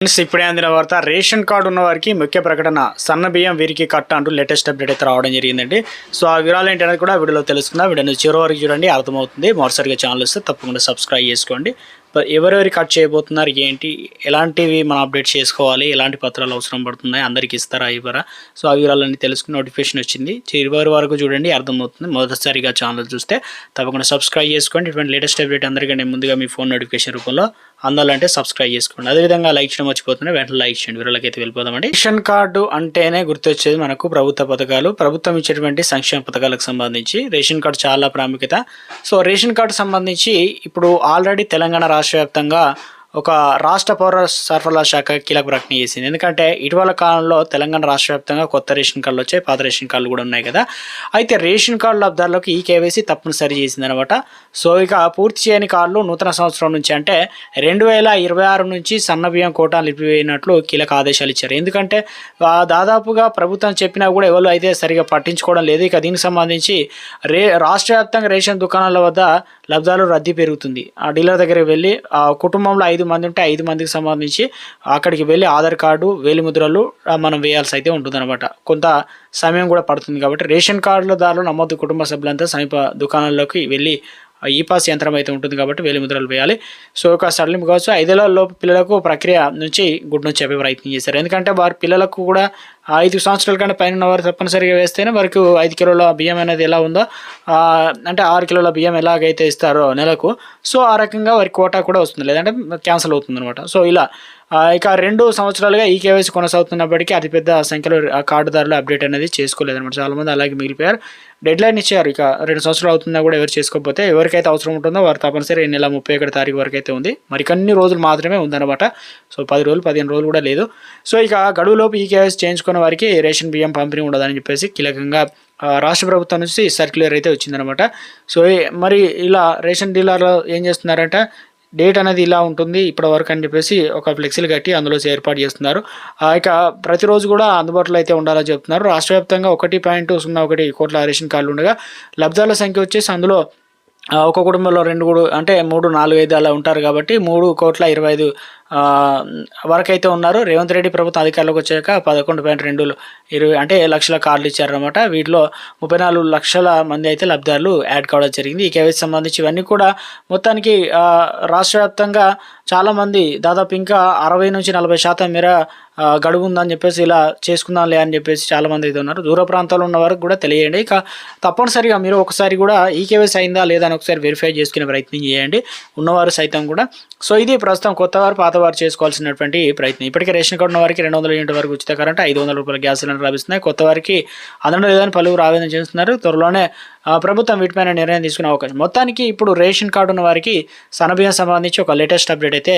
Friends ఇప్పుడే అందిన వార్త రేషన్ కార్డు ఉన్న వారికి ముఖ్య ప్రకటన సన్న బియ్యం వీరికి కట్ట అంటూ లేటెస్ట్ అప్డేట్ అయితే రావడం జరిగిందండి. సో ఆ వివరాలు ఏంటనేది కూడా వీడియోలో తెలుసుకుందాం. వీడియోని చివరి వరకు చూడండి, అర్థమవుతుంది. మొదటిసారిగా ఛానల్ వస్తే తప్పకుండా సబ్స్క్రైబ్ చేసుకోండి. ఎవరెవరి కట్ చేయబోతున్నారు, ఏంటి, ఎలాంటివి మనం అప్డేట్ చేసుకోవాలి, ఎలాంటి పత్రాలు అవసరం పడుతున్నాయి, అందరికి ఇస్తారా ఇవ్వరా, సో ఆ వివరాలన్నీ తెలుసుకుని నోటిఫికేషన్ వచ్చింది. చివరి వరకు చూడండి, అర్థమవుతుంది. మొదటిసారిగా ఛానల్ చూస్తే తప్పకుండా సబ్స్క్రైబ్ చేసుకోండి. ఇటువంటి లేటెస్ట్ అప్డేట్ అందరికంటే ముందుగా మీ ఫోన్ నోటిఫికేషన్ రూపంలో అందాలంటే సబ్స్క్రైబ్ చేసుకోండి. అదేవిధంగా లైక్ చేయడం మర్చిపోతున్నాయి, వెంటనే లైక్ చేయండి. వివరాలకైతే వెళ్ళిపోదామండి. రేషన్ కార్డు అంటేనే గుర్తొచ్చేది మనకు ప్రభుత్వ పథకాలు, ప్రభుత్వం ఇచ్చేటువంటి సంక్షేమ పథకాలకు సంబంధించి రేషన్ కార్డు చాలా ప్రాముఖ్యత. సో రేషన్ కార్డు సంబంధించి ఇప్పుడు ఆల్రెడీ తెలంగాణ రాష్ట్ర వ్యాప్తంగా ఒక రాష్ట్ర పౌర సరఫరాల శాఖ కీలక ప్రకటన చేసింది. ఎందుకంటే ఇటీవల కాలంలో తెలంగాణ రాష్ట్ర వ్యాప్తంగా కొత్త రేషన్ కార్డులు వచ్చాయి, పాత రేషన్ కార్డులు కూడా ఉన్నాయి కదా. అయితే రేషన్ కార్డు లబ్ధారులకు ఈ కేవైసీ తప్పనిసరి చేసింది అనమాట. సో ఇక పూర్తి చేయని కార్డులు నూతన సంవత్సరం నుంచి అంటే 2026 నుంచి సన్న బియ్యం కోటా నిలిపివేయనట్లు కీలక ఆదేశాలు ఇచ్చారు. ఎందుకంటే దాదాపుగా ప్రభుత్వం చెప్పినా కూడా ఎవరు అయితే సరిగా పట్టించుకోవడం లేదు. ఇక దీనికి సంబంధించి రాష్ట్ర వ్యాప్తంగా రేషన్ దుకాణాల వద్ద లబ్ధాలు రద్దీ పెరుగుతుంది. ఆ డీలర్ దగ్గరికి వెళ్ళి ఆ కుటుంబంలో 5 మంది ఉంటే 5 మందికి సంబంధించి అక్కడికి వెళ్ళి ఆధార్ కార్డు, వేలిముద్రలు మనం వేయాల్సి అయితే ఉంటుందన్నమాట. కొంత సమయం కూడా పడుతుంది. కాబట్టి రేషన్ కార్డులదారులు నమోదు కుటుంబ సభ్యులంతా సమీప దుకాణాల్లోకి వెళ్ళి ఈ పాస్ యంత్రం అయితే ఉంటుంది కాబట్టి వేలిముద్రలు వేయాలి. సో ఒక సడలింపు కావచ్చు. 5 ఏళ్ల లోపు పిల్లలకు ప్రక్రియ నుంచి గుడ్ నుంచి చెప్పే ప్రయత్నం చేశారు. ఎందుకంటే వారి పిల్లలకు కూడా 5 సంవత్సరాల కంటే పైన వారు తప్పనిసరిగా వేస్తేనే వారికి 5 కిలోల బియ్యం అనేది ఎలా ఉందో, అంటే 6 కిలోల బియ్యం ఎలాగైతే ఇస్తారో నెలకు, సో ఆ రకంగా వారి కోటా కూడా వస్తుంది, లేదంటే క్యాన్సిల్ అవుతుంది అనమాట. సో ఇలా ఇక 2 సంవత్సరాలుగా ఈ కేవైసీ కొనసాగుతున్నప్పటికీ అతిపెద్ద సంఖ్యలో కార్డుదారులు అప్డేట్ అనేది చేసుకోలేదన్నమాట. చాలామంది అలాగే మిగిలిపోయారు. డెడ్ లైన్ ఇచ్చారు. ఇక 2 సంవత్సరాలు అవుతున్నా కూడా ఎవరు చేసుకోకపోతే ఎవరికైతే అవసరం ఉంటుందో వారు తప్పనిసరి ఈ నెల 31 తారీఖు వరకు అయితే ఉంది. మరి కొన్ని రోజులు మాత్రమే ఉందన్నమాట. సో 10 రోజులు 15 రోజులు కూడా లేదు. సో ఇక గడువులోపు ఈ కేవైసీ చేయించుకున్న వారికి రేషన్ బియ్యం పంపిణీ ఉండదని చెప్పేసి కీలకంగా రాష్ట్ర ప్రభుత్వం నుంచి సర్క్యులర్ అయితే వచ్చిందనమాట. సో మరి ఇలా రేషన్ డీలర్లు ఏం చేస్తున్నారంటే డేట్ అనేది ఇలా ఉంటుంది ఇప్పటి వరకు అని చెప్పేసి ఒక ఫ్లెక్సీలు కట్టి అందులో ఏర్పాటు చేస్తున్నారు. ఇక ప్రతిరోజు కూడా అందుబాటులో అయితే ఉండాలని చెప్తున్నారు. రాష్ట్ర వ్యాప్తంగా 1.01 కోట్ల రేషన్ కార్డులు ఉండగా లబ్ధాల సంఖ్య వచ్చేసి అందులో ఒక కుటుంబంలో 2 అంటే 3, 4, 5 అలా ఉంటారు. కాబట్టి 3,25,00,000 వరకు అయితే ఉన్నారు. రేవంత్ రెడ్డి ప్రభుత్వం అధికారంలోకి వచ్చాక 11.2 అంటే లక్షల కార్డులు ఇచ్చారనమాట. వీటిలో 34 లక్షల మంది అయితే లబ్ధారులు యాడ్ కావడం జరిగింది. ఈ కేవైసీ సంబంధించి ఇవన్నీ కూడా మొత్తానికి రాష్ట్ర వ్యాప్తంగా చాలామంది దాదాపు ఇంకా 60 నుంచి 40% మేర గడువు ఉందని చెప్పేసి ఇలా చేసుకుందాంలే అని చెప్పేసి చాలామంది అయితే ఉన్నారు. దూర ప్రాంతాల్లో ఉన్న వరకు కూడా తెలియండి. ఇక తప్పనిసరిగా మీరు ఒకసారి కూడా ఈ కేవైసీ అయిందా లేదా అని ఒకసారి వెరిఫై చేసుకునే ప్రయత్నం చేయండి, ఉన్నవారు సైతం కూడా. సో ఇది ప్రస్తుతం కొత్తవారు పాతవారు చేసుకోవాల్సినటువంటి ప్రయత్నం. ఇప్పటికే రేషన్ కార్డు ఉన్న వారికి 200 యూనిట్ వరకు ఉచిత కరెంట్, 500 రూపాయల గ్యాస్ సిలిండర్ లభిస్తున్నాయి. కొత్త వారికి అందడం లేదని పలువురు ఆవేదన చేస్తున్నారు. త్వరలోనే ప్రభుత్వం వీటిపైన నిర్ణయం తీసుకునే అవకాశం. మొత్తానికి ఇప్పుడు రేషన్ కార్డు ఉన్న వారికి సన్నబియ్యం సంబంధించి ఒక లేటెస్ట్ అప్డేట్ అయితే